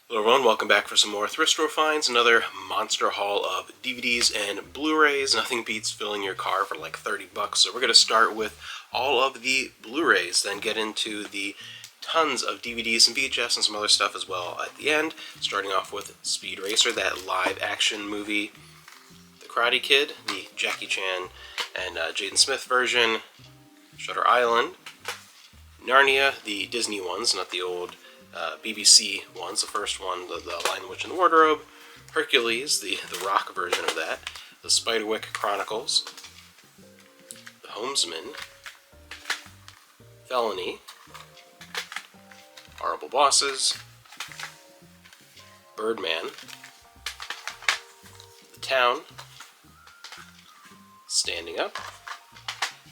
Hello everyone, welcome back for some more Thrift Store Finds, another monster haul of DVDs and Blu-rays. Nothing beats filling your car for like 30 bucks. So we're going to start with all of the Blu-rays, then get into the tons of DVDs and VHS and some other stuff as well at the end. Starting off with Speed Racer, that live action movie, The Karate Kid, the Jackie Chan and Jaden Smith version, Shutter Island, Narnia, the Disney ones, not the old BBC ones, the first one, the Lion, Witch, and the Wardrobe, Hercules, the rock version of that, the Spiderwick Chronicles, The Homesman, Felony, Horrible Bosses, Birdman, The Town, Standing Up,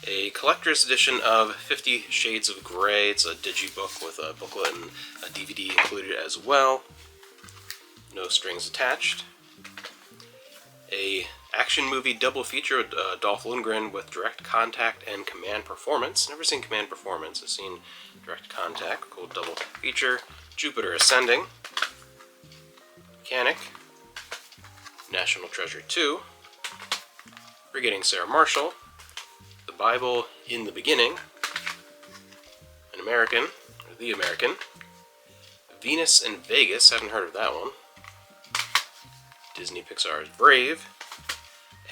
a collector's edition of 50 Shades of Grey. It's a digibook with a booklet and a DVD included as well. No strings attached. A action movie double feature with Dolph Lundgren with Direct Contact and Command Performance. Never seen Command Performance. I've seen Direct Contact. Cool double feature. Jupiter Ascending. Mechanic. National Treasure 2. Forgetting Sarah Marshall. The Bible in the Beginning, An American, or The American, Venus in Vegas, haven't heard of that one, Disney Pixar's Brave,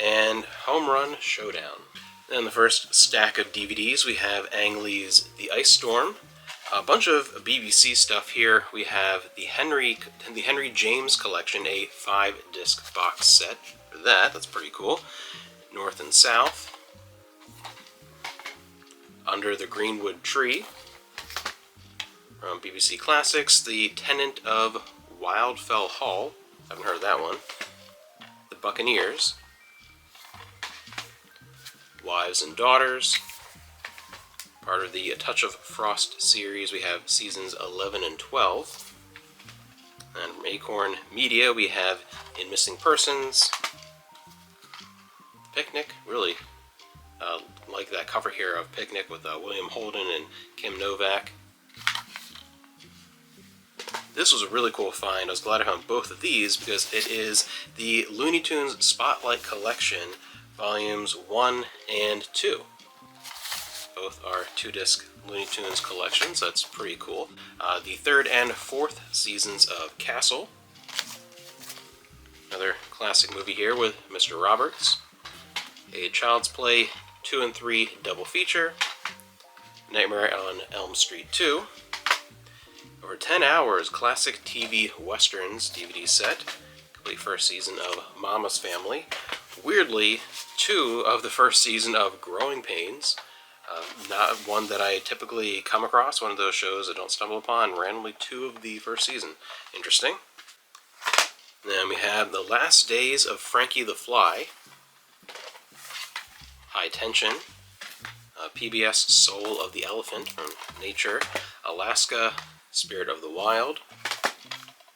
and Home Run Showdown. Then the first stack of DVDs, we have Ang Lee's The Ice Storm, a bunch of BBC stuff here. We have the Henry James collection, a 5-disc box set for that. That's pretty cool. North and South. Under the Greenwood Tree, from BBC Classics, The Tenant of Wildfell Hall, haven't heard of that one, The Buccaneers, Wives and Daughters, part of the Touch of Frost series. We have seasons 11 and 12, and from Acorn Media we have In Missing Persons, Picnic, really like that cover here of Picnic with William Holden and Kim Novak. This was a really cool find. I was glad I found both of these because it is the Looney Tunes Spotlight Collection, Volumes 1 and 2. Both are 2-disc Looney Tunes collections. That's pretty cool. The 3rd and 4th seasons of Castle. Another classic movie here with Mr. Roberts. A Child's Play 2 and 3 double feature, Nightmare on Elm Street 2, over 10 hours classic TV westerns DVD set, complete first season of Mama's Family, weirdly 2 of the first season of Growing Pains, not one that I typically come across, one of those shows I don't stumble upon, randomly 2 of the first season. Interesting. Then we have The Last Days of Frankie the Fly, High Tension, PBS Soul of the Elephant from Nature, Alaska, Spirit of the Wild,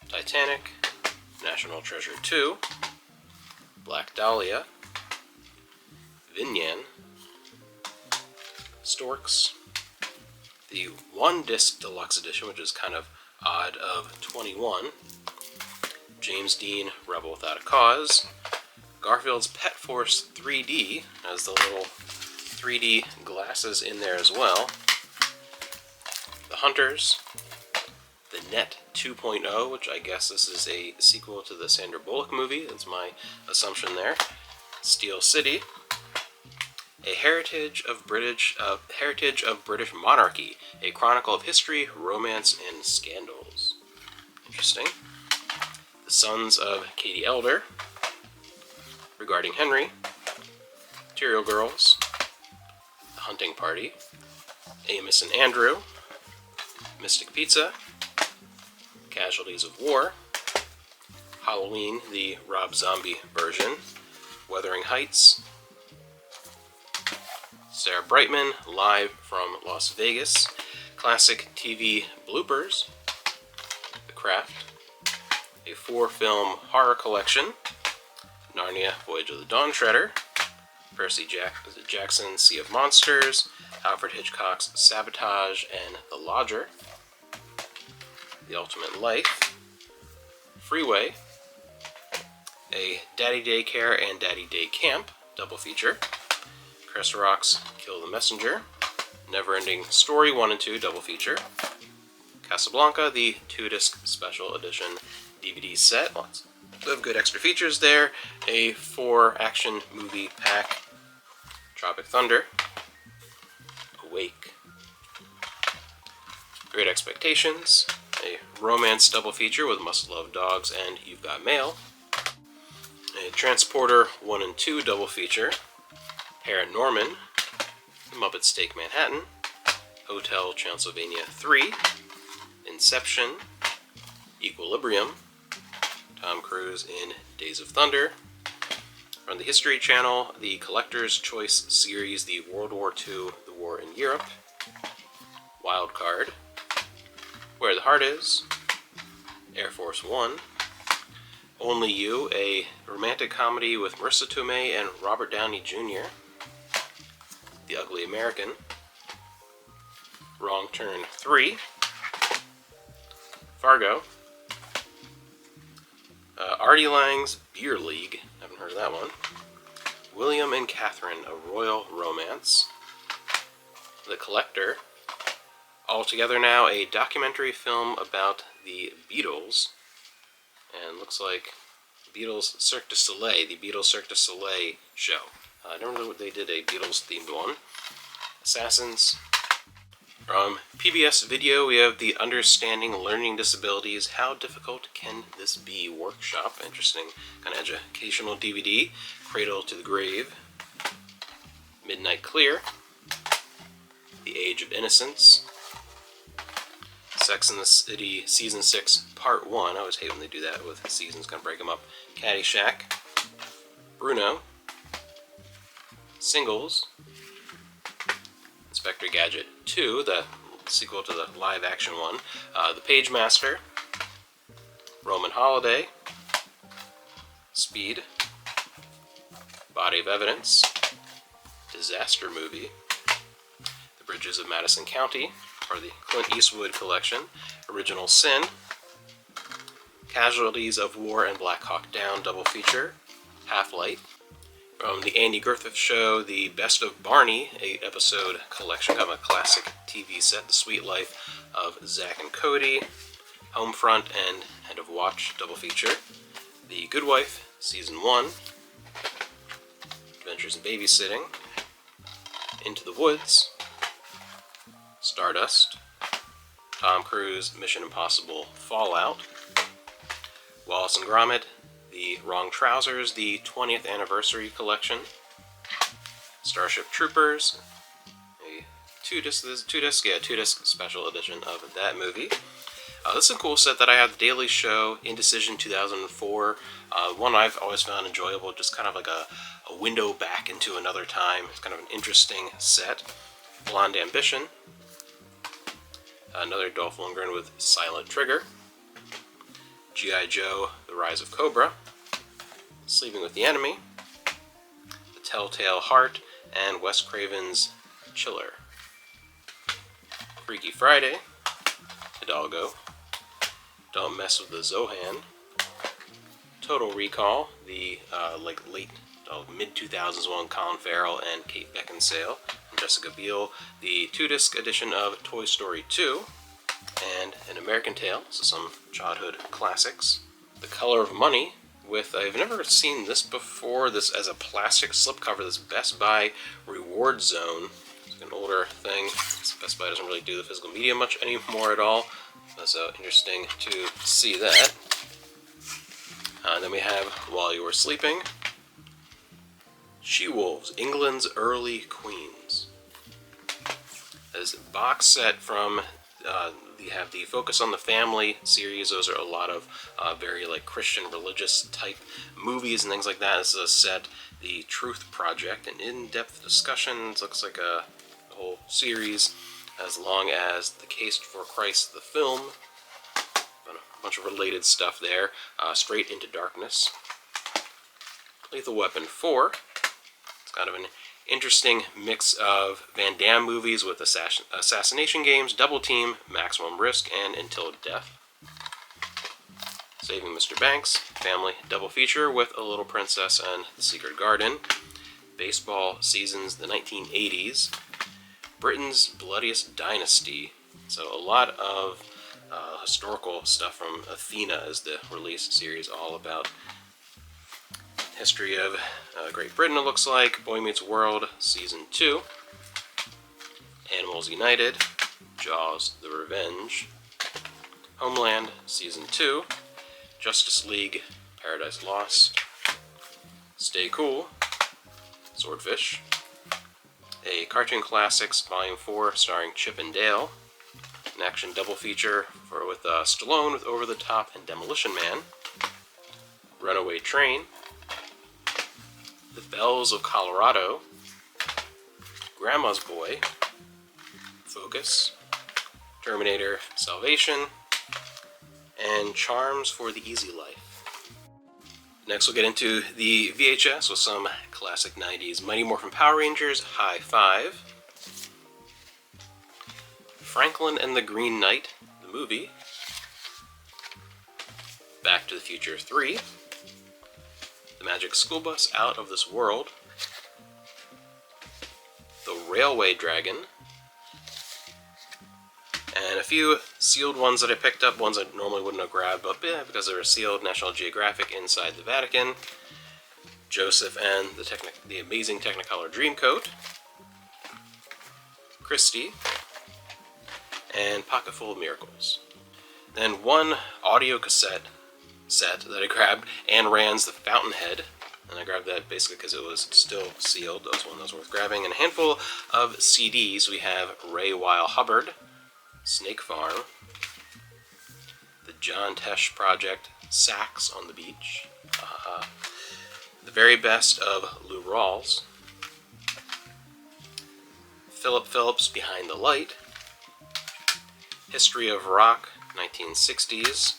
Titanic, National Treasure 2, Black Dahlia, Vinyan, Storks, the 1-disc deluxe edition, which is kind of odd, of 21, James Dean, Rebel Without a Cause, Garfield's Pet Force 3D has the little 3D glasses in there as well. The Hunters, The Net 2.0, which I guess this is a sequel to the Sandra Bullock movie. That's my assumption there. Steel City, A Heritage of British Monarchy, a chronicle of history, romance, and scandals. Interesting. The Sons of Katie Elder, Regarding Henry, Material Girls, The Hunting Party, Amos and Andrew, Mystic Pizza, Casualties of War, Halloween, the Rob Zombie version, Wuthering Heights, Sarah Brightman, live from Las Vegas, classic TV bloopers, The Craft, a 4-film horror collection, Narnia, Voyage of the Dawn Treader, Percy Jackson, Sea of Monsters, Alfred Hitchcock's Sabotage and The Lodger, The Ultimate Life, Freeway, a Daddy Daycare and Daddy Day Camp double feature, Chris Rock's Kill the Messenger, Neverending Story 1 and 2 double feature, Casablanca, the 2-disc special edition DVD set. Lots of good extra features there. A 4-action movie pack, Tropic Thunder, Awake, Great Expectations, a romance double feature with Must Love Dogs and You've Got Mail, a Transporter 1 and 2 double feature, Paranorman, Muppets Take Manhattan, Hotel Transylvania 3, Inception, Equilibrium, Tom Cruise in Days of Thunder. From the History Channel, the Collector's Choice series, the World War II, The War in Europe, Wild Card, Where the Heart Is, Air Force One, Only You, a romantic comedy with Marissa Tomei and Robert Downey Jr., The Ugly American, Wrong Turn 3, Fargo, Artie Lang's Beer League, haven't heard of that one, William and Catherine, A Royal Romance, The Collector, altogether now a documentary film about the Beatles, and looks like Beatles Cirque du Soleil, the Beatles Cirque du Soleil show. I don't know what they did, a Beatles-themed one. Assassins. From PBS Video, we have the Understanding Learning Disabilities, How Difficult Can This Be workshop. Interesting kind of educational DVD. Cradle to the Grave. Midnight Clear. The Age of Innocence. Sex and the City Season 6 Part 1. I always hate when they do that with seasons, kind of break them up. Caddyshack. Bruno. Singles. Inspector Gadget 2, the sequel to the live-action one, The Page Master, Roman Holiday, Speed, Body of Evidence, Disaster Movie, The Bridges of Madison County, or the Clint Eastwood collection, Original Sin, Casualties of War and Black Hawk Down double feature, Half-Light. From the Andy Griffith Show, the Best of Barney 8-episode collection of a classic TV set, The Sweet Life of Zack and Cody, Homefront and End of Watch double feature, The Good Wife, Season 1, Adventures in Babysitting, Into the Woods, Stardust, Tom Cruise, Mission Impossible Fallout, Wallace and Gromit, The Wrong Trousers, the 20th Anniversary Collection, Starship Troopers, a two-disc special edition of that movie. This is a cool set that I have, The Daily Show, Indecision 2004, one I've always found enjoyable, just kind of like a window back into another time. It's kind of an interesting set. Blonde Ambition, another Dolph Lundgren with Silent Trigger, G.I. Joe, The Rise of Cobra, Sleeping with the Enemy, The Telltale Heart, and Wes Craven's Chiller. Freaky Friday, Hidalgo, Don't Mess with the Zohan, Total Recall, the late mid-2000s one, Colin Farrell and Kate Beckinsale, and Jessica Biel, the 2-disc edition of Toy Story 2, and An American Tail, so some childhood classics. The Color of Money, with, I've never seen this before, this as a plastic slipcover, this Best Buy Reward Zone. It's an older thing. Best Buy doesn't really do the physical media much anymore at all, so interesting to see that. Then we have While You Were Sleeping, She-Wolves, England's Early Queens. This box set from you have the Focus on the Family series. Those are a lot of very Christian religious type movies and things like that. This is a set, The Truth Project, an in-depth discussion. It looks like a whole series, as long as The Case for Christ, the film. A bunch of related stuff there. Straight Into Darkness. Lethal Weapon 4. It's kind of an interesting mix of Van Damme movies with assassination games, Double Team, Maximum Risk, and Until Death. Saving Mr. Banks, family double feature with A Little Princess and The Secret Garden. Baseball seasons, the 1980s. Britain's Bloodiest Dynasty. So a lot of historical stuff from Athena is the release series, all about history of Great Britain, it looks like. Boy Meets World, Season 2. Animals United, Jaws: The Revenge. Homeland, Season 2. Justice League, Paradise Lost. Stay Cool, Swordfish. A Cartoon Classics, Volume 4, starring Chip and Dale. An action double feature with Stallone with Over the Top and Demolition Man. Runaway Train. The Bells of Colorado. Grandma's Boy. Focus. Terminator Salvation. And Charms for the Easy Life. Next we'll get into the VHS with some classic 90s. Mighty Morphin Power Rangers, High Five. Franklin and the Green Knight, the movie. Back to the Future 3. The Magic School Bus, Out of This World. The Railway Dragon. And a few sealed ones that I picked up, ones I normally wouldn't have grabbed, but yeah, because they were sealed. National Geographic, Inside the Vatican. Joseph and the Amazing Technicolor Dreamcoat. Christie. And Pocketful of Miracles. Then one audio cassette set that I grabbed, Anne Rand's The Fountainhead, and I grabbed that basically because it was still sealed. That was one that was worth grabbing. And a handful of CDs. We have Ray Weil Hubbard, Snake Farm, The John Tesh Project, Sax on the Beach, The Very Best of Lou Rawls, Philip Phillips, Behind the Light, History of Rock, 1960s,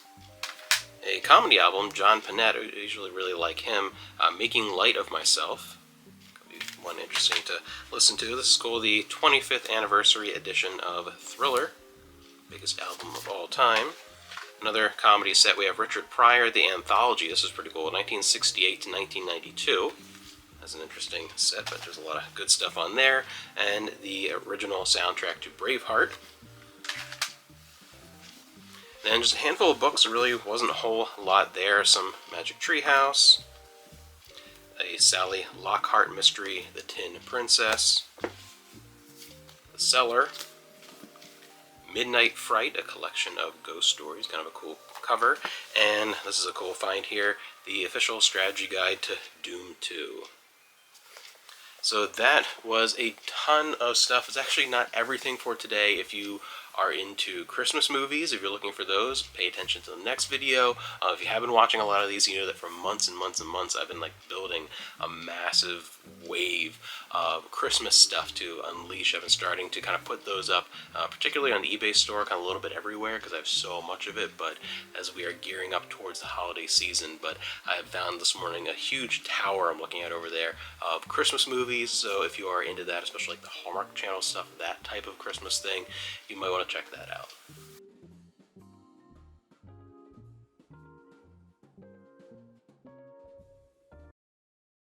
a comedy album, John Panette, I usually really like him, Making Light of Myself, could be one interesting to listen to. This is called the 25th anniversary edition of Thriller, biggest album of all time. Another comedy set, we have Richard Pryor, The Anthology. This is pretty cool, 1968 to 1992. That's an interesting set, but there's a lot of good stuff on there. And the original soundtrack to Braveheart. Then just a handful of books. There really wasn't a whole lot there. Some Magic Treehouse, a Sally Lockhart mystery, The Tin Princess, The Cellar, Midnight Fright, a collection of ghost stories, kind of a cool cover, and this is a cool find here, the official strategy guide to Doom 2. So that was a ton of stuff. It's actually not everything for today. If you are into Christmas movies, if you're looking for those, pay attention to the next video. If you have been watching a lot of these, you know that for months and months and months I've been building a massive wave of Christmas stuff to unleash. I've been starting to kind of put those up, particularly on the eBay store, kind of a little bit everywhere because I have so much of it, but as we are gearing up towards the holiday season. But I have found this morning a huge tower I'm looking at over there of Christmas movies, so if you are into that, especially the Hallmark Channel stuff, that type of Christmas thing, you might want to check that out.